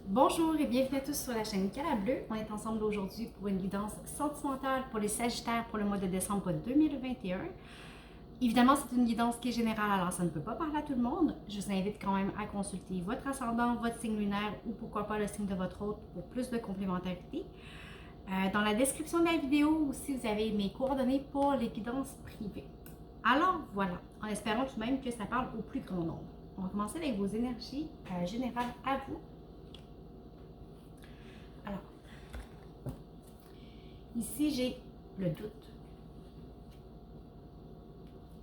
Bonjour et bienvenue à tous sur la chaîne Cala Bleu. On est ensemble aujourd'hui pour une guidance sentimentale pour les Sagittaires pour le mois de décembre 2021. Évidemment, c'est une guidance qui est générale, alors ça ne peut pas parler à tout le monde. Je vous invite quand même à consulter votre ascendant, votre signe lunaire ou pourquoi pas le signe de votre hôte pour plus de complémentarité. Dans la description de la vidéo aussi, vous avez mes coordonnées pour les guidances privées. Alors voilà, en espérant tout de même que ça parle au plus grand nombre. On va commencer avec vos énergies générales à vous. Alors, ici j'ai le doute,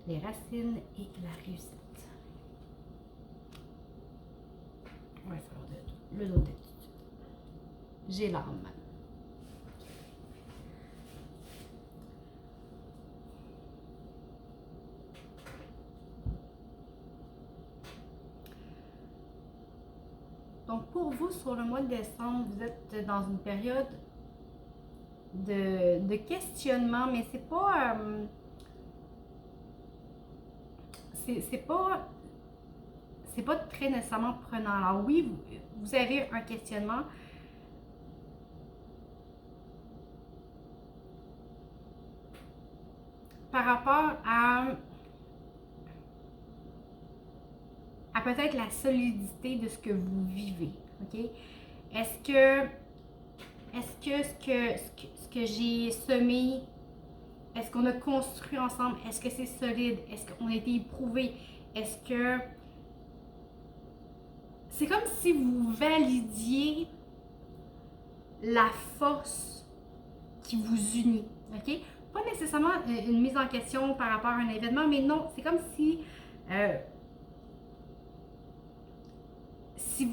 les racines et la réussite. On va faire le doute d'attitude. J'ai l'âme. Donc pour vous, sur le mois de décembre, vous êtes dans une période de questionnement, mais c'est pas... c'est pas très nécessairement prenant. Alors oui, vous avez un questionnement. Par rapport à peut-être la solidité de ce que vous vivez. OK? Est-ce que ce que j'ai semé, est-ce qu'on a construit ensemble? Est-ce que c'est solide? Est-ce qu'on a été éprouvé? Est-ce que c'est comme si vous validiez la force qui vous unit, ok? Pas nécessairement une mise en question par rapport à un événement, mais non, c'est comme si si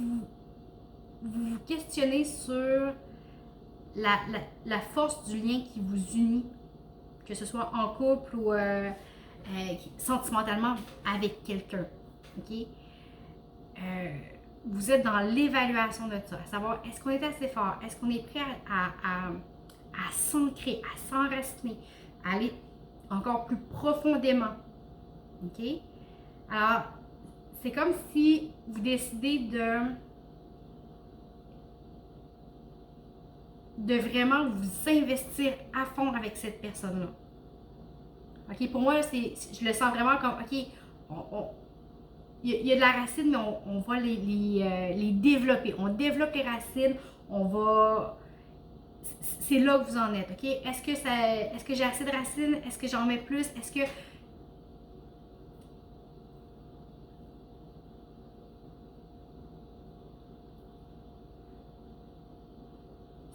vous questionnez sur la force du lien qui vous unit, que ce soit en couple ou sentimentalement avec quelqu'un, ok? Vous êtes dans l'évaluation de ça, à savoir est-ce qu'on est assez fort, est-ce qu'on est prêt à s'ancrer, à s'enraciner, à aller encore plus profondément. OK? Alors, c'est comme si vous décidez de vraiment vous investir à fond avec cette personne-là. OK? Pour moi, je le sens vraiment comme, OK, il y a de la racine, mais on va les développer. On développe les racines, on va... C'est là que vous en êtes, OK? Est-ce que j'ai assez de racines? Est-ce que j'en mets plus? Est-ce que...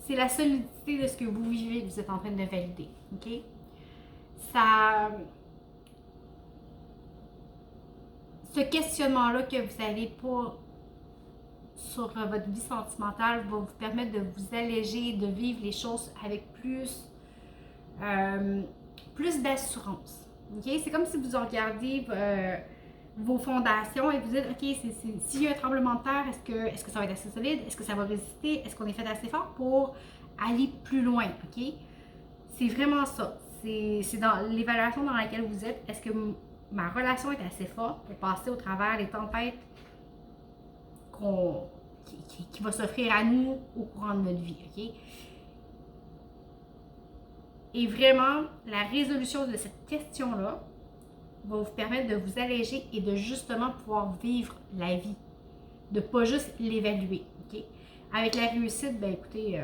C'est la solidité de ce que vous vivez que vous êtes en train de valider, OK? Ça... Ce questionnement-là que vous avez pas sur votre vie sentimentale va vous permettre de vous alléger, de vivre les choses avec plus d'assurance. Okay? C'est comme si vous regardiez vos fondations et vous dites, OK, s'il y a un tremblement de terre, est-ce que ça va être assez solide? Est-ce que ça va résister? Est-ce qu'on est fait assez fort pour aller plus loin? OK? C'est vraiment ça. C'est dans l'évaluation dans laquelle vous êtes. Est-ce que ma relation est assez forte pour passer au travers des tempêtes qui va s'offrir à nous au courant de notre vie, OK? Et vraiment, la résolution de cette question-là va vous permettre de vous alléger et de justement pouvoir vivre la vie. De ne pas juste l'évaluer, OK? Avec la réussite, ben écoutez,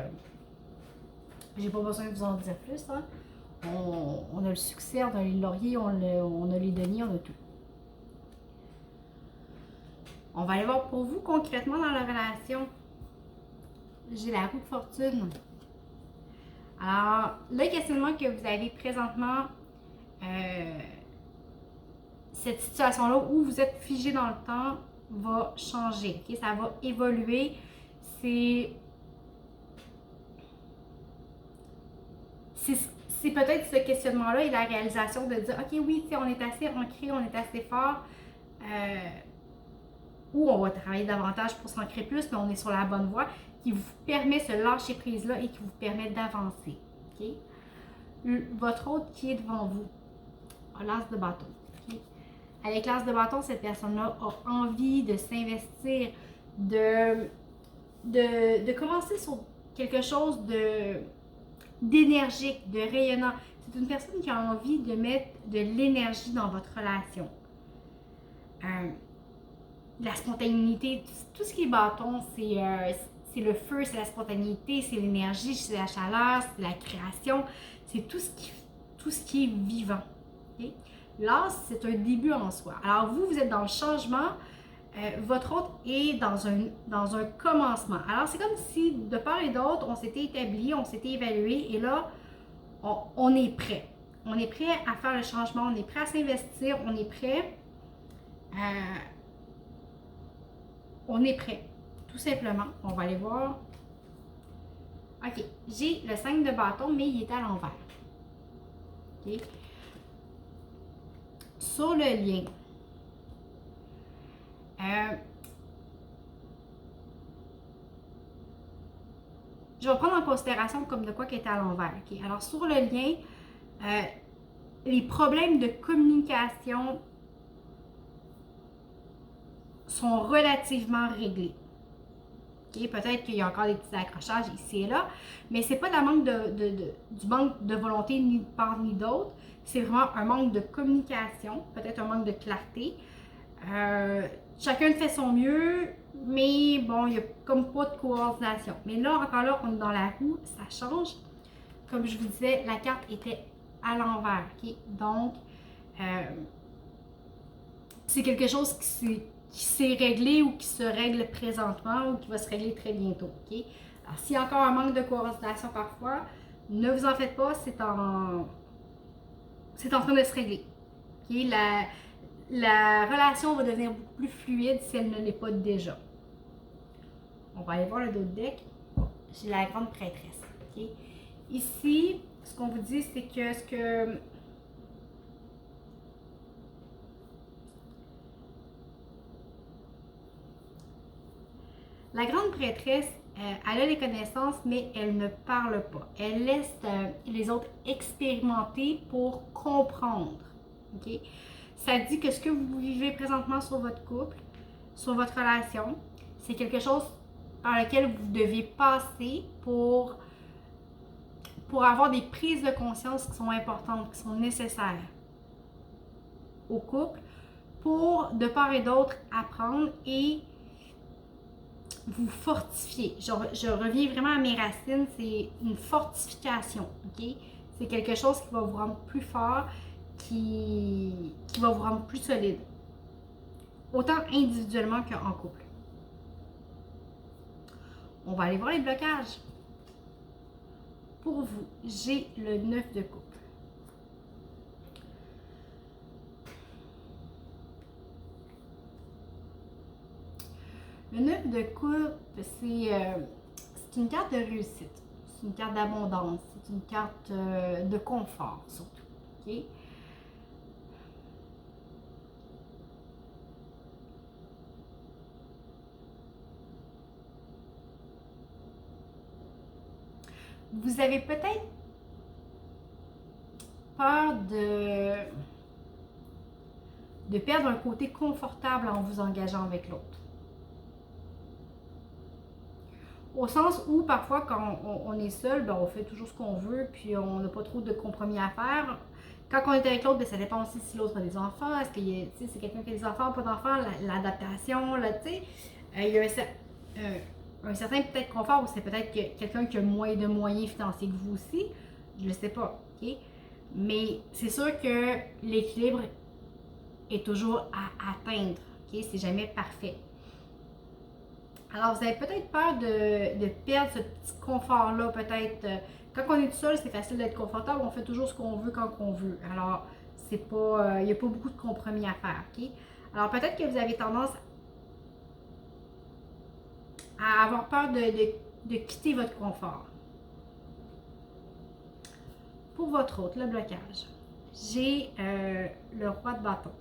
j'ai pas besoin de vous en dire plus, hein? On a le succès, on a les lauriers, on a les deniers, on a tout. On va aller voir pour vous concrètement dans la relation. J'ai la roue de fortune. Alors, le questionnement que vous avez présentement, cette situation-là où vous êtes figé dans le temps va changer, okay? Ça va évoluer. C'est peut-être ce questionnement-là et la réalisation de dire, OK, oui, on est assez ancré, on est assez fort, ou on va travailler davantage pour s'ancrer plus, mais on est sur la bonne voie, qui vous permet ce lâcher-prise-là et qui vous permet d'avancer. Okay? Votre hôte qui est devant vous, l'as de bâton. Okay? Avec l'as de bâton, cette personne-là a envie de s'investir, de de commencer sur quelque chose d'énergique, de rayonnant. C'est une personne qui a envie de mettre de l'énergie dans votre relation. La spontanéité, tout ce qui est bâton, c'est le feu, c'est la spontanéité, c'est l'énergie, c'est la chaleur, c'est la création, c'est tout ce qui est vivant. Okay? L'as, c'est un début en soi. Alors vous êtes dans le changement, votre autre est dans un commencement. Alors c'est comme si de part et d'autre, on s'était établi, on s'était évalué et là, on est prêt. On est prêt à faire le changement, on est prêt à s'investir, on est prêt on est prêt, tout simplement. On va aller voir. OK, j'ai le 5 de bâton, mais il est à l'envers. OK. Sur le lien, je vais prendre en considération comme de quoi qui est à l'envers. Okay? Alors, sur le lien, les problèmes de communication sont relativement réglés. Okay? Peut-être qu'il y a encore des petits accrochages ici et là, mais c'est pas du manque de volonté ni de part ni d'autre. C'est vraiment un manque de communication, peut-être un manque de clarté. Chacun fait son mieux, mais bon, il n'y a comme pas de coordination. Mais là, encore là, on est dans la roue, ça change. Comme je vous disais, la carte était à l'envers. Okay? Donc, c'est quelque chose qui s'est réglé ou qui se règle présentement ou qui va se régler très bientôt. Okay? Alors, s'il y a encore un manque de coordination parfois, ne vous en faites pas, c'est en train de se régler. Okay? La relation va devenir beaucoup plus fluide si elle ne l'est pas déjà. On va aller voir le dos de deck. J'ai la grande prêtresse. Okay? Ici, ce qu'on vous dit, c'est que la grande prêtresse, elle a les connaissances, mais elle ne parle pas. Elle laisse les autres expérimenter pour comprendre. Okay? Ça dit que ce que vous vivez présentement sur votre couple, sur votre relation, c'est quelque chose par lequel vous devez passer pour avoir des prises de conscience qui sont importantes, qui sont nécessaires au couple, pour de part et d'autre apprendre et vous fortifier. Je reviens vraiment à mes racines, c'est une fortification, ok? C'est quelque chose qui va vous rendre plus fort, qui va vous rendre plus solide. Autant individuellement qu'en couple. On va aller voir les blocages. Pour vous, j'ai le 9 de coupe. Le 9 de coupe, c'est une carte de réussite. C'est une carte d'abondance. C'est une carte de confort, surtout. Okay? Vous avez peut-être peur de perdre un côté confortable en vous engageant avec l'autre. Au sens où, parfois, quand on est seul, ben, on fait toujours ce qu'on veut, puis on n'a pas trop de compromis à faire. Quand on est avec l'autre, ben, ça dépend aussi si l'autre a des enfants. Est-ce que c'est quelqu'un qui a des enfants, pas d'enfants, l'adaptation, là, tu sais. Il y a un certain peut-être confort, ou c'est peut-être quelqu'un qui a moins de moyens financiers que vous aussi. Je ne sais pas, ok? Mais c'est sûr que l'équilibre est toujours à atteindre, ok? C'est jamais parfait. Alors, vous avez peut-être peur de perdre ce petit confort-là, peut-être. Quand on est tout seul, c'est facile d'être confortable, on fait toujours ce qu'on veut quand on veut. Alors, c'est pas, il n'y a pas beaucoup de compromis à faire, ok? Alors, peut-être que vous avez tendance à avoir peur de quitter votre confort. Pour votre autre, le blocage, j'ai le roi de bâton.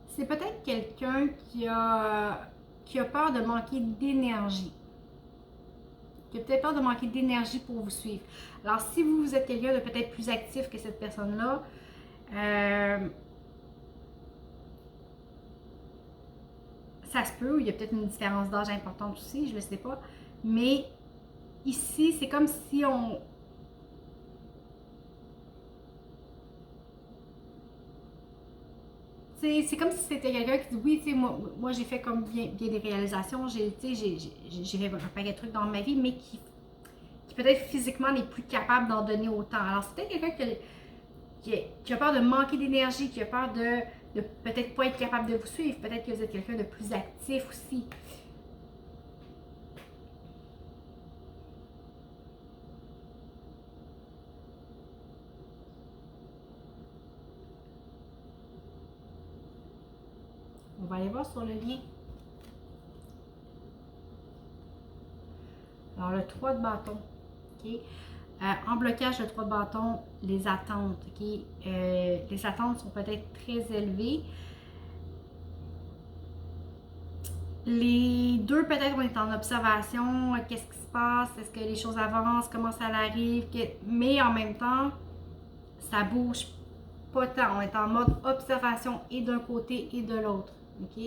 C'est peut-être quelqu'un qui a qui a peur de manquer d'énergie. Qui a peut-être peur de manquer d'énergie pour vous suivre. Alors, si vous êtes quelqu'un de peut-être plus actif que cette personne-là, ça se peut, il y a peut-être une différence d'âge importante aussi, je ne le sais pas. Mais ici, c'est comme si on... C'est comme si c'était quelqu'un qui dit oui, tu sais, moi j'ai fait comme bien des réalisations, j'ai fait un paquet de trucs dans ma vie, mais qui peut-être physiquement n'est plus capable d'en donner autant. Alors c'est peut-être quelqu'un qui a peur de manquer d'énergie, qui a peur de peut-être pas être capable de vous suivre, peut-être que vous êtes quelqu'un de plus actif aussi. On va aller voir sur le lien. Alors, le 3 de bâton. Okay? En blocage, le 3 de bâton, les attentes. Okay? Les attentes sont peut-être très élevées. Les deux, peut-être, on est en observation. Qu'est-ce qui se passe? Est-ce que les choses avancent? Comment ça arrive? Mais en même temps, ça bouge pas tant. On est en mode observation et d'un côté et de l'autre. OK?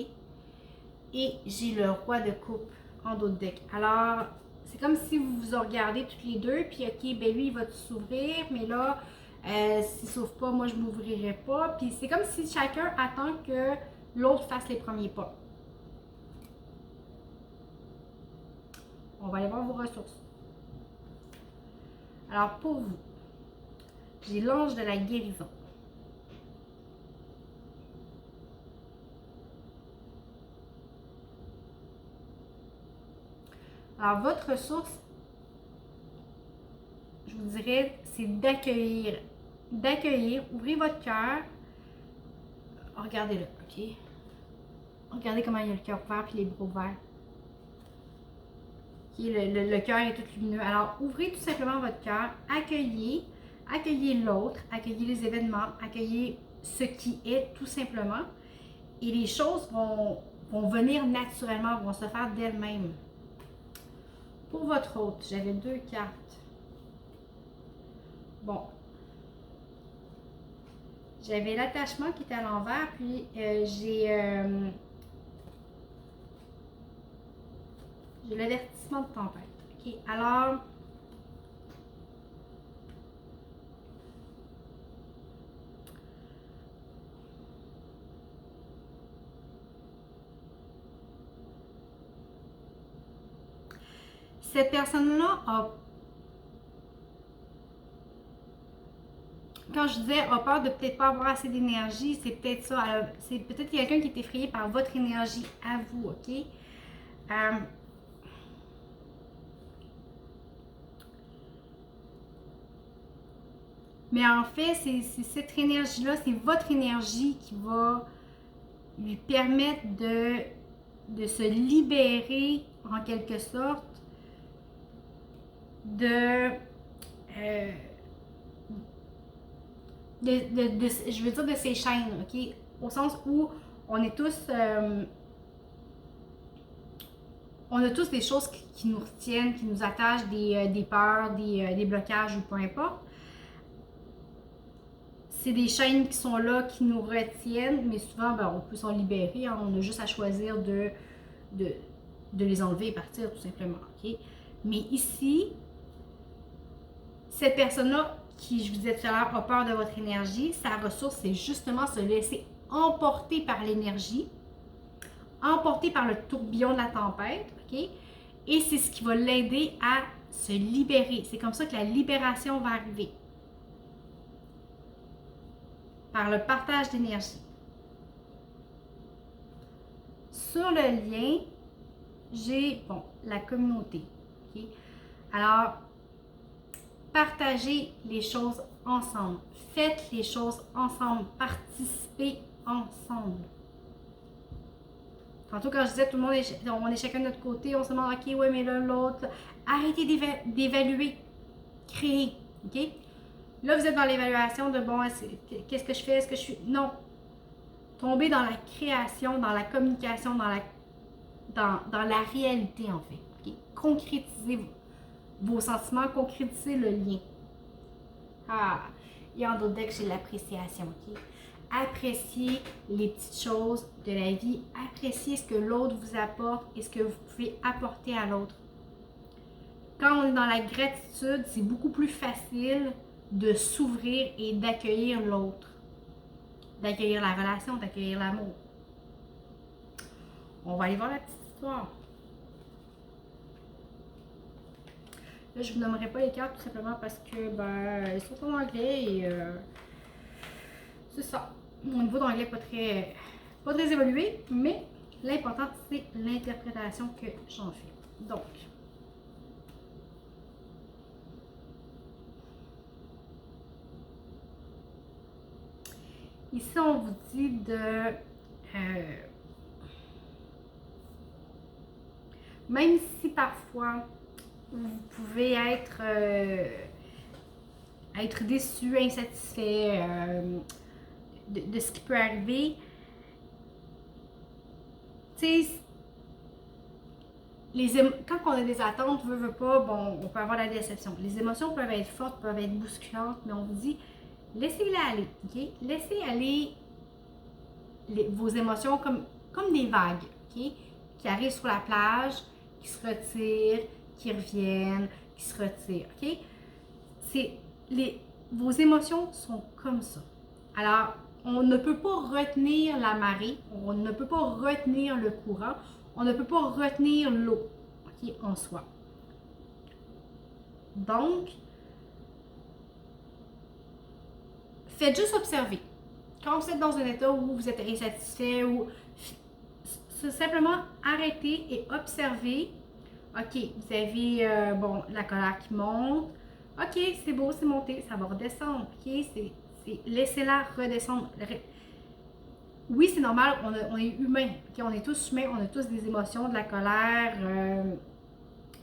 Et j'ai le roi de coupe en dos de deck. Alors, c'est comme si vous vous regardez toutes les deux, puis OK, ben lui, il va s'ouvrir, mais là, s'il s'ouvre pas, moi, je m'ouvrirai pas. Puis c'est comme si chacun attend que l'autre fasse les premiers pas. On va aller voir vos ressources. Alors, pour vous, j'ai l'ange de la guérison. Alors, votre ressource, je vous dirais, c'est d'accueillir. D'accueillir, ouvrez votre cœur. Regardez-le, OK? Regardez comment il y a le cœur ouvert puis les bras ouverts. Okay, le cœur est tout lumineux. Alors, ouvrez tout simplement votre cœur, accueillez l'autre, accueillez les événements, accueillez ce qui est tout simplement. Et les choses vont venir naturellement, vont se faire d'elles-mêmes. Pour votre hôte, j'avais 2 cartes. Bon. J'avais l'attachement qui était à l'envers, puis j'ai l'avertissement de tempête. OK, alors... Cette personne-là a... Quand je disais a peur de peut-être pas avoir assez d'énergie, c'est peut-être ça. C'est peut-être quelqu'un qui est effrayé par votre énergie à vous, OK? Mais en fait, c'est cette énergie-là, c'est votre énergie qui va lui permettre de se libérer, en quelque sorte, je veux dire de ces chaînes, OK? Au sens où on est tous... on a tous des choses qui nous retiennent, qui nous attachent, des peurs, des blocages ou peu importe. C'est des chaînes qui sont là, qui nous retiennent, mais souvent, ben, on peut s'en libérer. Hein, on a juste à choisir de les enlever et partir, tout simplement. Okay? Mais ici, cette personne-là, qui, je vous disais tout à l'heure, a peur de votre énergie, sa ressource, c'est justement se laisser emporter par l'énergie, emporter par le tourbillon de la tempête, OK? Et c'est ce qui va l'aider à se libérer. C'est comme ça que la libération va arriver. Par le partage d'énergie. Sur le lien, j'ai, bon, la communauté. Okay? Alors, partagez les choses ensemble. Faites les choses ensemble. Participez ensemble. Tantôt, quand je disais tout le monde on est chacun de notre côté, on se demande, OK, ouais, mais là, l'autre. Arrêtez d'évaluer. Créez. OK? Là, vous êtes dans l'évaluation de, bon, qu'est-ce que je fais? Est-ce que je suis... Non. Tombez dans la création, dans la communication, dans la réalité, en fait. Okay? Concrétisez vos sentiments, concrétisez le lien. Ah, et en d'autres decks, j'ai l'appréciation. Okay? Appréciez les petites choses de la vie. Appréciez ce que l'autre vous apporte et ce que vous pouvez apporter à l'autre. Quand on est dans la gratitude, c'est beaucoup plus facile de s'ouvrir et d'accueillir l'autre. D'accueillir la relation, d'accueillir l'amour. On va aller voir la petite histoire. Là, je ne vous nommerai pas les cartes tout simplement parce que ben, elles sont en anglais et c'est ça. Mon niveau d'anglais n'est pas très évolué, mais l'important c'est l'interprétation que j'en fais. Donc, ici on vous dit de même si parfois vous pouvez être déçu, insatisfait de ce qui peut arriver, tu sais, quand on a des attentes, veut pas, bon, on peut avoir la déception. Les émotions peuvent être fortes, peuvent être bousculantes, mais on vous dit, laissez-les aller, ok? Laissez aller vos émotions comme des vagues, ok? Qui arrivent sur la plage, qui se retirent, qui reviennent, qui se retirent, ok? Vos émotions sont comme ça. Alors, on ne peut pas retenir la marée, on ne peut pas retenir le courant, on ne peut pas retenir l'eau, okay, en soi. Donc, faites juste observer. Quand vous êtes dans un état où vous êtes insatisfait, ou simplement arrêter et observer. Ok, vous avez la colère qui monte. Ok, c'est beau, c'est monté, ça va redescendre. Ok, laissez-la redescendre. Oui, c'est normal, on est humain. Okay, on est tous humains, on a tous des émotions, de la colère,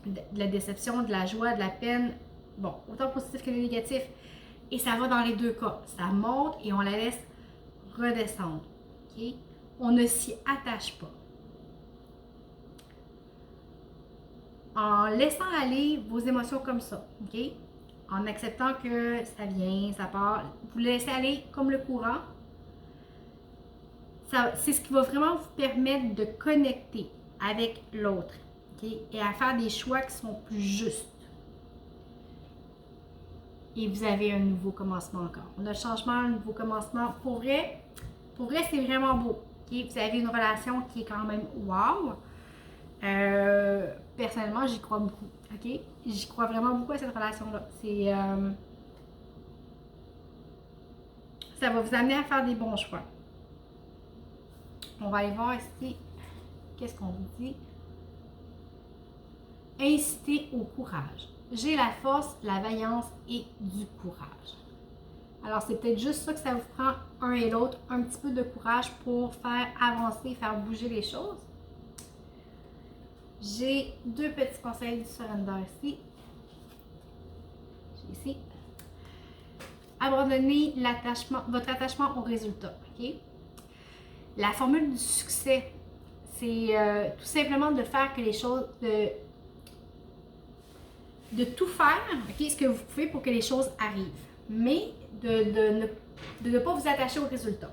de la déception, de la joie, de la peine. Bon, autant positif que négatif. Et ça va dans les deux cas. Ça monte et on la laisse redescendre. Okay? On ne s'y attache pas. En laissant aller vos émotions comme ça, ok? En acceptant que ça vient, ça part, vous laissez aller comme le courant. C'est ce qui va vraiment vous permettre de connecter avec l'autre, ok? Et à faire des choix qui sont plus justes. Et vous avez un nouveau commencement encore. On a le changement, un nouveau commencement. Pour vrai c'est vraiment beau. Okay? Vous avez une relation qui est quand même wow. Personnellement, j'y crois beaucoup. Ok? J'y crois vraiment beaucoup à cette relation-là. Ça va vous amener à faire des bons choix. On va aller voir ici. Qu'est-ce qu'on vous dit? Inciter au courage. J'ai la force, la vaillance et du courage. Alors, c'est peut-être juste ça que ça vous prend, un et l'autre, un petit peu de courage pour faire avancer, faire bouger les choses. J'ai deux petits conseils du surrender ici. J'ai ici. Abandonnez votre attachement au résultat. Okay? La formule du succès, c'est tout simplement de faire que les choses, de tout faire, okay, ce que vous pouvez pour que les choses arrivent, mais de ne pas vous attacher au résultat.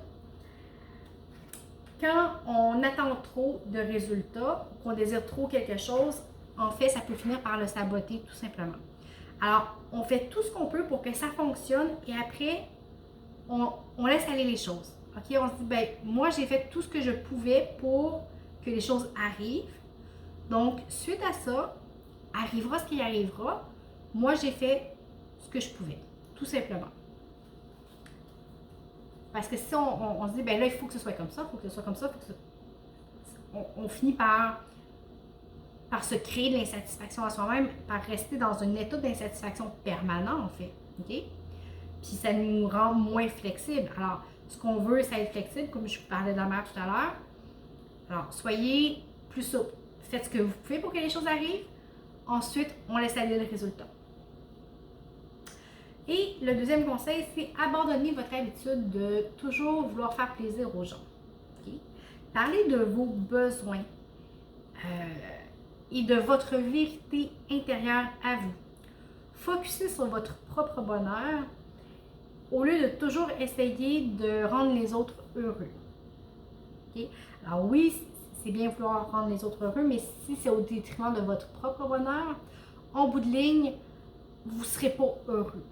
Quand on attend trop de résultats, qu'on désire trop quelque chose, en fait, ça peut finir par le saboter tout simplement. Alors, on fait tout ce qu'on peut pour que ça fonctionne et après, on laisse aller les choses. OK? On se dit, ben, moi, j'ai fait tout ce que je pouvais pour que les choses arrivent. Donc, suite à ça, arrivera ce qui arrivera. Moi, j'ai fait ce que je pouvais, tout simplement. Parce que si on se dit, ben là, il faut que ce soit comme ça, il faut que ce soit comme ça, on finit par se créer de l'insatisfaction à soi-même, par rester dans un état d'insatisfaction permanent, en fait. OK? Puis ça nous rend moins flexibles. Alors, ce qu'on veut, c'est être flexible, comme je vous parlais de la mère tout à l'heure. Alors, soyez plus souple. Faites ce que vous pouvez pour que les choses arrivent. Ensuite, on laisse aller le résultat. Et le deuxième conseil, c'est abandonner votre habitude de toujours vouloir faire plaisir aux gens. Okay? Parlez de vos besoins. et de votre vérité intérieure à vous. Focussez sur votre propre bonheur au lieu de toujours essayer de rendre les autres heureux. Okay? Alors oui, c'est bien vouloir rendre les autres heureux, mais si c'est au détriment de votre propre bonheur, en bout de ligne, vous ne serez pas heureux.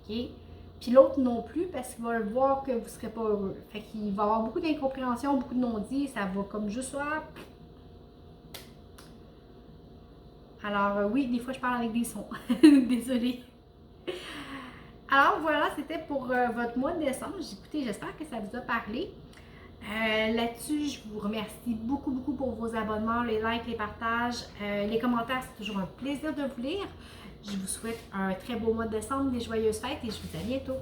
Okay? Puis l'autre non plus, parce qu'il va le voir que vous ne serez pas heureux. Fait qu'il va y avoir beaucoup d'incompréhension, beaucoup de non-dits, ça va comme juste là. Alors oui, des fois je parle avec des sons. Désolée. Alors voilà, c'était pour votre mois de décembre. Écoutez, j'espère que ça vous a parlé. Là-dessus, je vous remercie beaucoup pour vos abonnements, les likes, les partages, les commentaires. C'est toujours un plaisir de vous lire. Je vous souhaite un très beau mois de décembre, des joyeuses fêtes et je vous dis à bientôt.